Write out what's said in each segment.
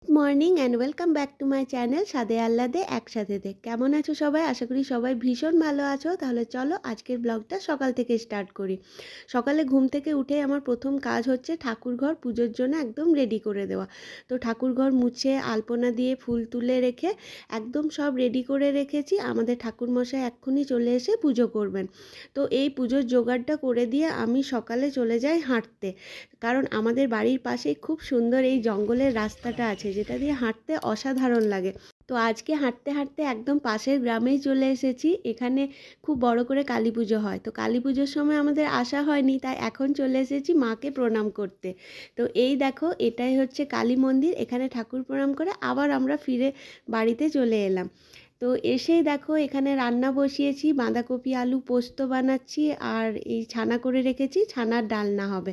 Morning and welcome back to my channel স্বাদে আহ্লাদে একসাথেতে। কেমন আছো সবাই? আশা করি সবাই ভীষণ ভালো আছো। তাহলে চলো আজকের ব্লগটা সকাল থেকে স্টার্ট করি। সকালে ঘুম থেকে উঠে আমার প্রথম কাজ হচ্ছে ঠাকুরঘর পুজোর জন্য একদম রেডি করে দেওয়া। তো ঠাকুরঘর মুছে আলপনা দিয়ে ফুল তুলে রেখে একদম সব রেডি করে রেখেছি। আমাদের ঠাকুরমশাই এক্ষুনি চলে এসে পুজো করবেন। তো এই পুজোর জোগাড়টা করে দিয়ে আমি সকালে চলে যাই হাঁটতে। কারণ আমাদের বাড়ির পাশেই খুব সুন্দর এই জঙ্গলের রাস্তাটা আছে, যেটা দিয়ে হাঁটতে অসাধারণ লাগে। তো আজকে হাঁটতে হাঁটতে একদম পাশের গ্রামেই চলে এসেছি। এখানে খুব বড় করে কালী পুজো হয়। তো কালী পুজোর সময় আমাদের আসা হয়নি, তাই এখন চলে এসেছি মাকে প্রণাম করতে। তো এই দেখো, এটাই হচ্ছে কালী মন্দির। এখানে ঠাকুর প্রণাম করে আবার আমরা ফিরে বাড়িতে চলে এলাম। তো এসেই দেখো এখানে রান্না বসিয়েছি, বাঁধাকপি আলু পোস্ত বানাচ্ছি, আর এই ছানা করে রেখেছি, ছানার ডালনা হবে,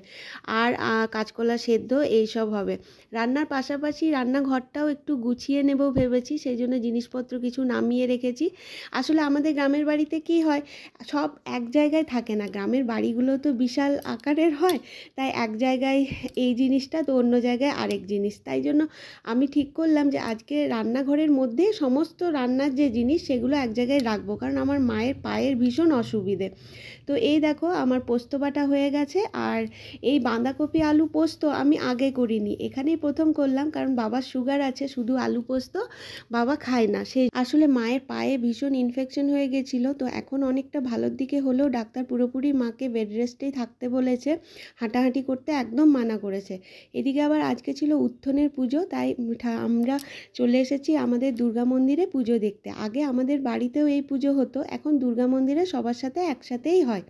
আর কাঁচকলা সেদ্ধ এইসব হবে। রান্নার পাশাপাশি রান্নাঘরটাও একটু গুছিয়ে নেব ভেবেছি, সেই জন্য জিনিসপত্র কিছু নামিয়ে রেখেছি। আসলে আমাদের গ্রামের বাড়িতে কি হয়, সব এক জায়গায় থাকে না। গ্রামের বাড়িগুলো তো বিশাল আকারের হয়, তাই এক জায়গায় এই জিনিসটা তো অন্য জায়গায় আরেক জিনিস। তাই জন্য আমি ঠিক করলাম যে আজকে রান্নাঘরের মধ্যে সমস্ত রান্নার যে জিনিস সেগুলো এক জায়গায় রাখবো, কারণ আমার মায়ের পায়ের ভীষণ অসুবিধে। তো এই দেখো আমার পোস্ত বাটা হয়ে গেছে। আর এই বাঁধাকপি আলু পোস্ত আমি আগে করিনি, এখানেই প্রথম করলাম, কারণ বাবার সুগার আছে, শুধু আলু পোস্ত বাবা খায় না। সে আসলে মায়ের পায়ে ভীষণ ইনফেকশন হয়ে গেছিলো, তো এখন অনেকটা ভালোর দিকে হলেও ডাক্তার পুরোপুরি মাকে বেড রেস্টেই থাকতে বলেছে, হাঁটাহাঁটি করতে একদম মানা করেছে। এদিকে আবার আজকে ছিল উত্থনের পুজো, তাই আমরা চলে এসেছি আমাদের দুর্গা মন্দিরে পুজো দেখতে। আগে আমাদের বাড়িতেও এই পুজো হতো, এখন দুর্গা মন্দিরে সবার সাথে একসাথেই হয়।